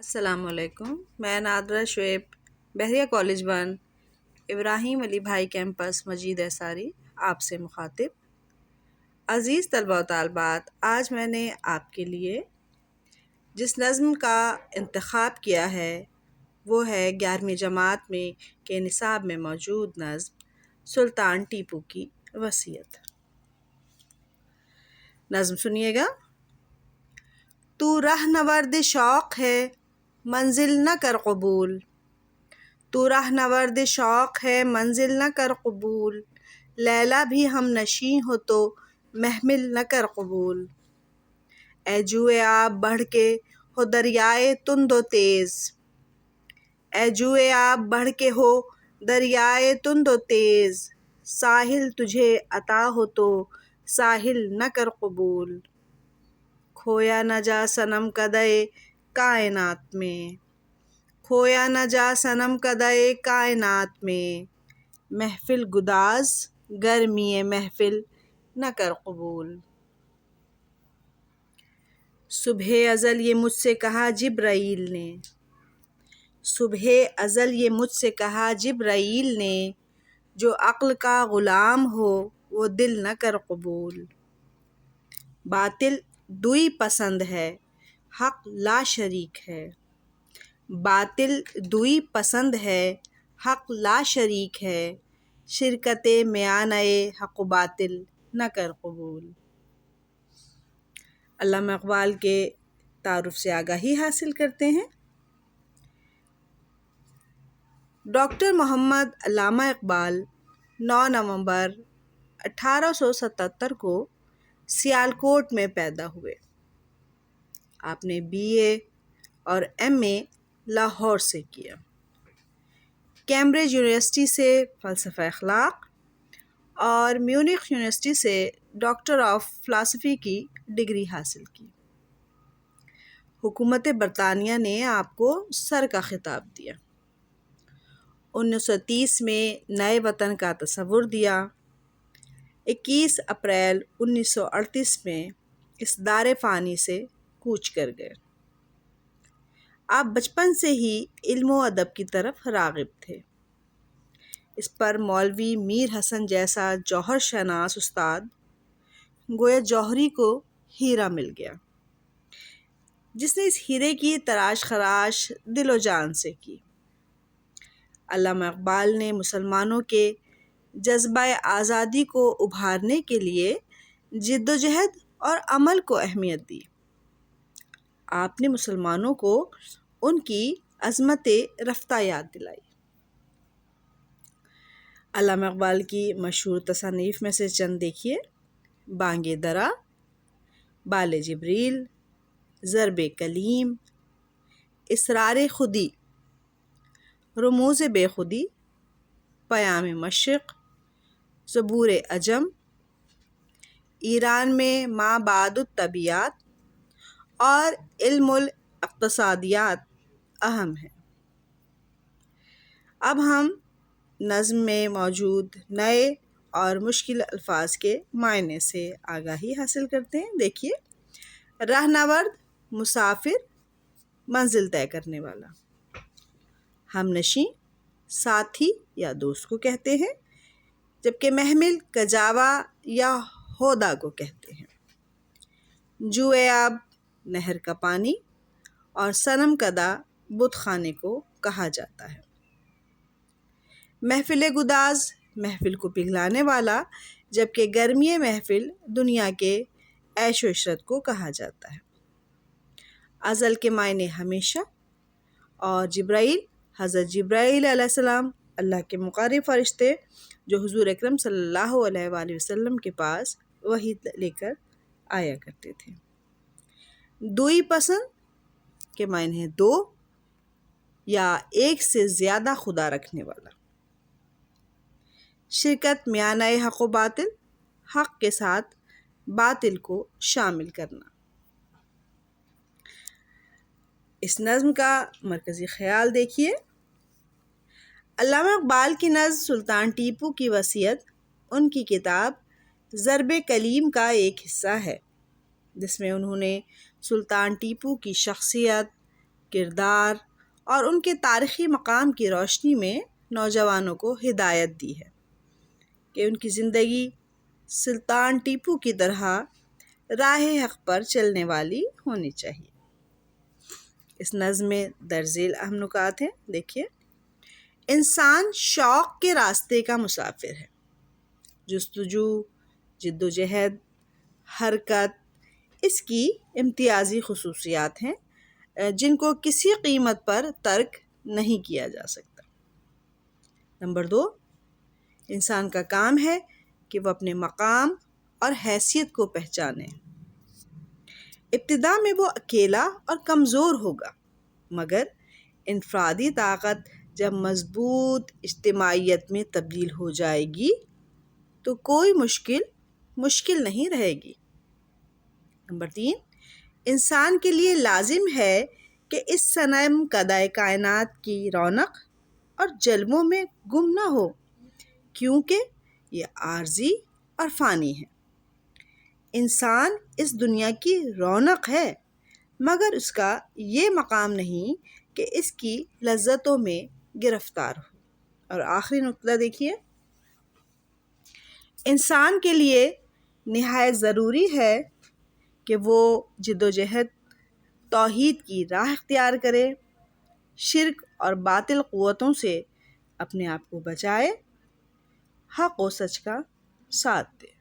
السلام علیکم، میں نادرہ شعیب، بحریہ کالج 1 ابراہیم علی بھائی کیمپس مجید احصاری آپ سے مخاطب۔ عزیز طلبہ و طالبات، آج میں نے آپ کے لیے جس نظم کا انتخاب کیا ہے وہ ہے 11ویں جماعت میں کے نصاب میں موجود نظم سلطان ٹیپو کی وصیت۔ نظم سنیے گا۔ تو رہنورد شوق ہے منزل نہ کر قبول، تو رہنورد شوق ہے منزل نہ کر قبول، لیلا بھی ہم نشیں ہو تو محمل نہ کر قبول۔ اے جوئے آب بڑھ کے ہو دریائے تند و تیز، اے جوئے آب بڑھ کے ہو دریائے تند و تیز، ساحل تجھے عطا ہو تو ساحل نہ کر قبول۔ کھویا نہ جا صنم کدے کائنات میں، کھویا نہ جا صنم کدے کائنات میں، محفل گداز گرمی محفل نہ کر قبول۔ صبح ازل یہ مجھ سے کہا جبرائیل نے، صبح ازل یہ مجھ سے کہا جبرائیل نے، جو عقل کا غلام ہو وہ دل نہ کر قبول۔ باطل دوئی پسند ہے حق لا شریک ہے، باطل دوئی پسند ہے حق لا شریک ہے، شرکت میانہ حق و باطل نہ کر قبول۔ علامہ اقبال کے تعارف سے آگاہی حاصل کرتے ہیں۔ ڈاکٹر محمد علامہ اقبال 9 نومبر 1877 کو سیالکوٹ میں پیدا ہوئے۔ آپ نے BA اور MA لاہور سے کیا۔ کیمبرج یونیورسٹی سے فلسفہ اخلاق اور میونخ یونیورسٹی سے ڈاکٹر آف فلاسفی کی ڈگری حاصل کی۔ حکومت برطانیہ نے آپ کو سر کا خطاب دیا۔ 1930 میں نئے وطن کا تصور دیا۔ 21 اپریل 1938 میں اس دار فانی سے کوچ کر گئے۔ آپ بچپن سے ہی علم و ادب کی طرف راغب تھے۔ اس پر مولوی میر حسن جیسا جوہر شناس استاد گویا جوہری کو ہیرا مل گیا، جس نے اس ہیرے کی تراش خراش دل و جان سے کی۔ علامہ اقبال نے مسلمانوں کے جذبہ آزادی کو ابھارنے کے لیے جد و جہد اور عمل کو اہمیت دی۔ آپ نے مسلمانوں کو ان کی عظمت رفتہ یاد دلائی۔ علامہ اقبال کی مشہور تصانیف میں سے چند دیکھیے: بانگ درا، بال جبریل، ضرب کلیم، اسرار خودی، رموز بے خودی، پیام مشرق، زبور عجم، ایران میں ما بعد الطبیعیات اور علم الاقتصادیات اہم ہیں۔ اب ہم نظم میں موجود نئے اور مشکل الفاظ کے معنی سے آگاہی حاصل کرتے ہیں۔ دیکھیے: رہنورد مسافر، منزل طے کرنے والا۔ ہم نشیں ساتھی یا دوست کو کہتے ہیں، جبکہ محمل کجاوا یا ہودہ کو کہتے ہیں۔ جوئے آب نہر کا پانی اور صنم کدہ بت خانے کو کہا جاتا ہے۔ محفل گداز محفل کو پگھلانے والا، جبکہ گرمی محفل دنیا کے عیش و عشرت کو کہا جاتا ہے۔ ازل کے معنی ہمیشہ، اور جبرائیل حضرت جبرائیل علیہ السلام اللہ کے مقرب فرشتے جو حضور اکرم صلی اللہ علیہ وآلہ وسلم کے پاس وحی لے کر آیا کرتے تھے۔ دوئی پسند کے معنی ہیں دو یا ایک سے زیادہ خدا رکھنے والا۔ شرکت میانہ حق و باطل، حق کے ساتھ باطل کو شامل کرنا۔ اس نظم کا مرکزی خیال دیکھیے۔ علامہ اقبال کی نظم سلطان ٹیپو کی وصیت ان کی کتاب ضرب کلیم کا ایک حصہ ہے، جس میں انہوں نے سلطان ٹیپو کی شخصیت، کردار اور ان کے تاریخی مقام کی روشنی میں نوجوانوں کو ہدایت دی ہے کہ ان کی زندگی سلطان ٹیپو کی طرح راہ حق پر چلنے والی ہونی چاہیے۔ اس نظم میں درج ذیل اہم نکات ہیں، دیکھیے۔ انسان شوق کے راستے کا مسافر ہے۔ جستجو، جد و جہد، حرکت اس کی امتیازی خصوصیات ہیں جن کو کسی قیمت پر ترک نہیں کیا جا سکتا۔ نمبر 2، انسان کا کام ہے کہ وہ اپنے مقام اور حیثیت کو پہچانے۔ ابتدا میں وہ اکیلا اور کمزور ہوگا، مگر انفرادی طاقت جب مضبوط اجتماعیت میں تبدیل ہو جائے گی تو کوئی مشکل نہیں رہے گی۔ نمبر 3، انسان کے لیے لازم ہے کہ اس صنم کدہ کائنات کی رونق اور جلووں میں گم نہ ہو، کیونکہ یہ عارضی اور فانی ہے۔ انسان اس دنیا کی رونق ہے، مگر اس کا یہ مقام نہیں کہ اس کی لذتوں میں گرفتار ہو۔ اور آخری نقطہ دیکھیے، انسان کے لیے نہایت ضروری ہے کہ وہ جد و جہد توحید کی راہ اختیار کرے، شرک اور باطل قوتوں سے اپنے آپ کو بچائے، حق و سچ کا ساتھ دے۔